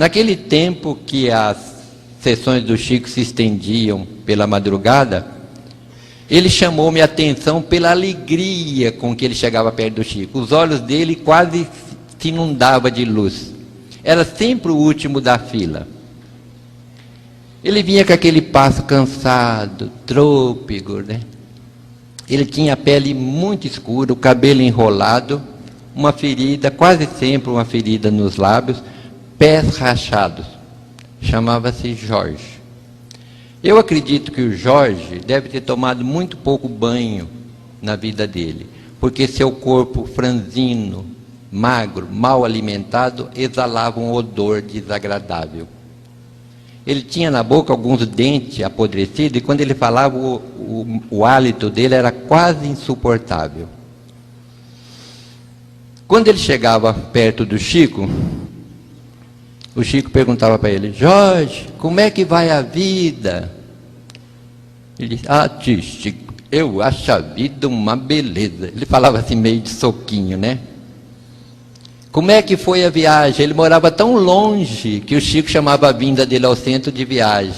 Naquele tempo que as sessões do Chico se estendiam pela madrugada, ele chamou minha atenção pela alegria com que ele chegava perto do Chico. Os olhos dele quase se inundavam de luz. Era sempre o último da fila. Ele vinha com aquele passo cansado, trôpego, né? Ele tinha a pele muito escura, o cabelo enrolado, uma ferida, quase sempre uma ferida nos lábios, pés rachados. Chamava-se Jorge. Eu acredito que o Jorge deve ter tomado muito pouco banho na vida dele, porque seu corpo franzino, magro, mal alimentado, exalava um odor desagradável. Ele tinha na boca alguns dentes apodrecidos e quando ele falava o hálito dele era quase insuportável. Quando ele chegava perto do Chico, o Chico perguntava para ele: Jorge, como é que vai a vida? Ele disse: tio Chico, eu acho a vida uma beleza. Ele falava assim meio de soquinho, né? Como é que foi a viagem? Ele morava tão longe que o Chico chamava a vinda dele ao centro de viagem.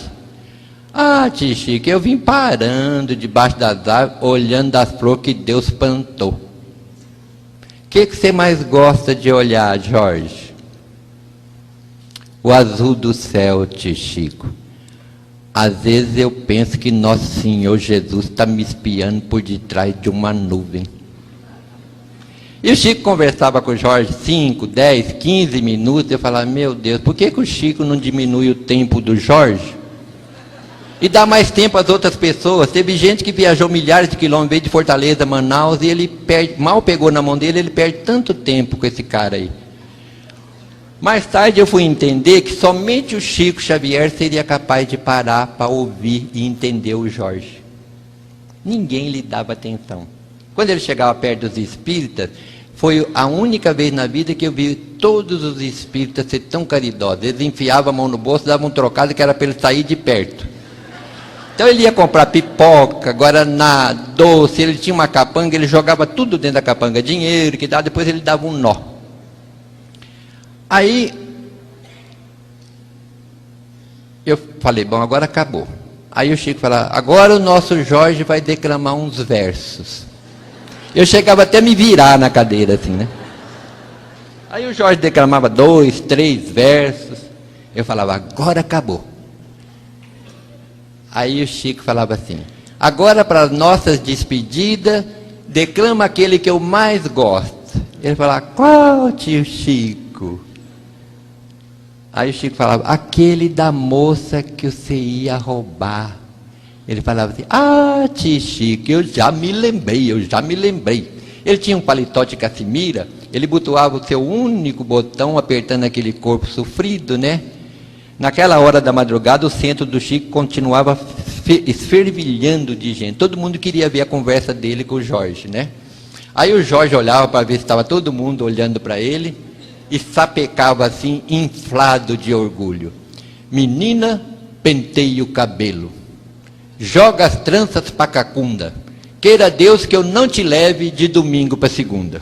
Tio Chico, eu vim parando debaixo das árvores, olhando as flores que Deus plantou. O que você mais gosta de olhar, Jorge? O azul do céu, tio Chico. Às vezes eu penso que Nosso Senhor Jesus está me espiando por detrás de uma nuvem. E o Chico conversava com o Jorge 5, 10, 15 minutos. Eu falava: meu Deus, por que o Chico não diminui o tempo do Jorge? E dá mais tempo às outras pessoas. Teve gente que viajou milhares de quilômetros, veio de Fortaleza, Manaus, e ele mal pegou na mão dele, ele perde tanto tempo com esse cara aí. Mais tarde eu fui entender que somente o Chico Xavier seria capaz de parar para ouvir e entender o Jorge. Ninguém lhe dava atenção. Quando ele chegava perto dos espíritas, foi a única vez na vida que eu vi todos os espíritas ser tão caridosos. Eles enfiavam a mão no bolso, davam um trocado que era para ele sair de perto. Então ele ia comprar pipoca, guaraná, doce, ele tinha uma capanga, ele jogava tudo dentro da capanga, dinheiro que dava, depois ele dava um nó. Aí eu falei: bom, agora acabou. Aí o Chico falava: agora o nosso Jorge vai declamar uns versos. Eu chegava até a me virar na cadeira assim, né? Aí o Jorge declamava 2, 3 versos. Eu falava: agora acabou. Aí o Chico falava assim: agora para as nossas despedidas, declama aquele que eu mais gosto. Ele falava: qual, tio Chico? Aí o Chico falava: aquele da moça que você ia roubar. Ele falava assim: tio Chico, eu já me lembrei. Ele tinha um paletó de casimira, ele botoava o seu único botão apertando aquele corpo sofrido, né? Naquela hora da madrugada, o centro do Chico continuava esfervilhando de gente. Todo mundo queria ver a conversa dele com o Jorge, né? Aí o Jorge olhava para ver se estava todo mundo olhando para ele e sapecava assim, inflado de orgulho: menina, penteie o cabelo, joga as tranças para cacunda, queira Deus que eu não te leve de domingo para segunda.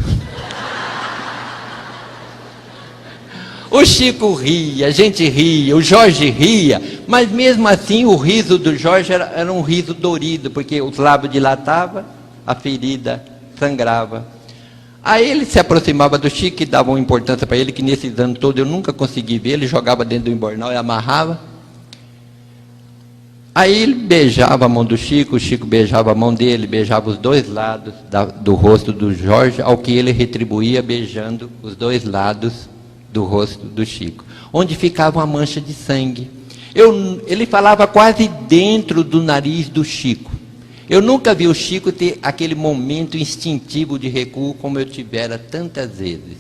O Chico ria, a gente ria, o Jorge ria, mas mesmo assim o riso do Jorge era um riso dorido, porque os lábios dilatavam, a ferida sangrava. Aí ele se aproximava do Chico e dava uma importância para ele, que nesses anos todos eu nunca consegui ver. Ele jogava dentro do embornal e amarrava. Aí ele beijava a mão do Chico, o Chico beijava a mão dele, beijava os dois lados do rosto do Jorge, ao que ele retribuía beijando os dois lados do rosto do Chico, onde ficava uma mancha de sangue. Ele falava quase dentro do nariz do Chico. Eu nunca vi o Chico ter aquele momento instintivo de recuo como eu tivera tantas vezes.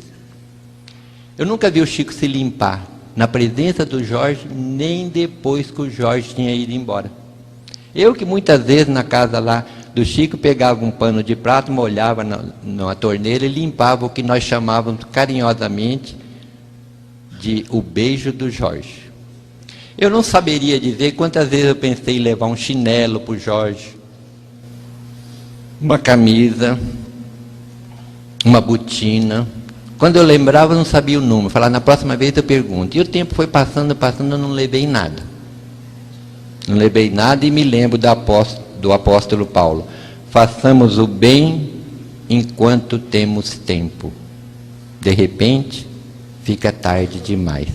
Eu nunca vi o Chico se limpar na presença do Jorge, nem depois que o Jorge tinha ido embora. Eu que muitas vezes na casa lá do Chico pegava um pano de prato, molhava na torneira e limpava o que nós chamávamos carinhosamente de o beijo do Jorge. Eu não saberia dizer quantas vezes eu pensei em levar um chinelo para o Jorge, uma camisa, uma botina, Quando eu lembrava, eu não sabia o número. Falava, na próxima vez eu pergunto. E o tempo foi passando, eu não levei nada. Não levei nada e me lembro do apóstolo Paulo. Façamos o bem enquanto temos tempo. De repente, fica tarde demais.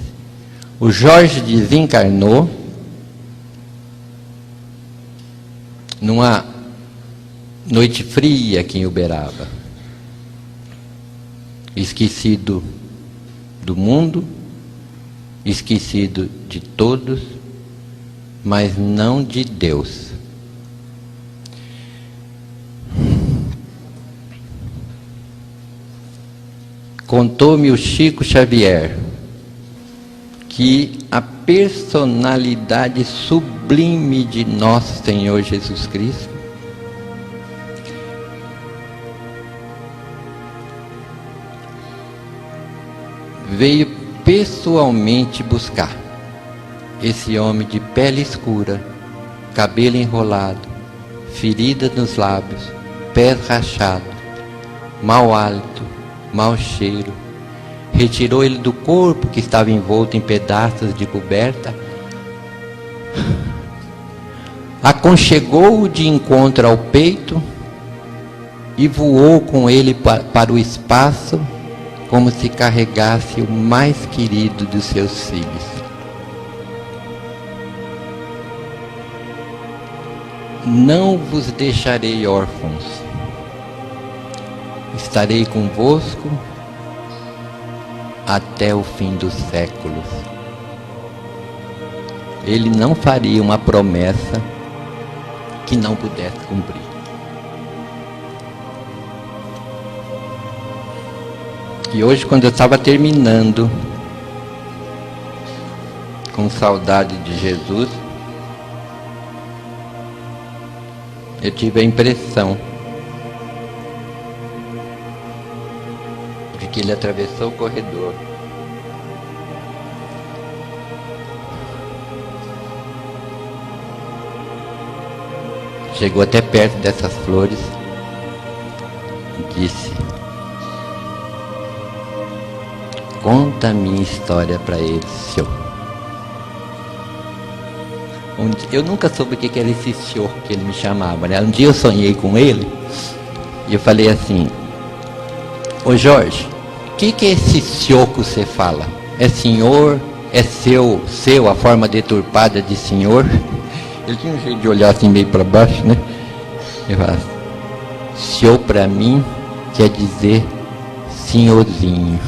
O Jorge desencarnou numa noite fria aqui em Uberaba. Esquecido do mundo, esquecido de todos, mas não de Deus. Contou-me o Chico Xavier que a personalidade sublime de nosso Senhor Jesus Cristo veio pessoalmente buscar esse homem de pele escura, cabelo enrolado, ferida nos lábios, pés rachados, mau hálito, mau cheiro. Retirou ele do corpo que estava envolto em pedaços de coberta, aconchegou-o de encontro ao peito e voou com ele para o espaço, como se carregasse o mais querido dos seus filhos. Não vos deixarei órfãos, estarei convosco até o fim dos séculos. Ele não faria uma promessa que não pudesse cumprir. E hoje, quando eu estava terminando, com saudade de Jesus, eu tive a impressão de que ele atravessou o corredor, chegou até perto dessas flores e disse: conta a minha história para eles, senhor. Eu nunca soube o que era esse senhor que ele me chamava, né? Um dia eu sonhei com ele e eu falei assim: ô Jorge, o que é esse senhor que você fala? É senhor? É seu, a forma deturpada de senhor? Ele tinha um jeito de olhar assim meio para baixo, né? Eu falava: senhor para mim quer dizer senhorzinho.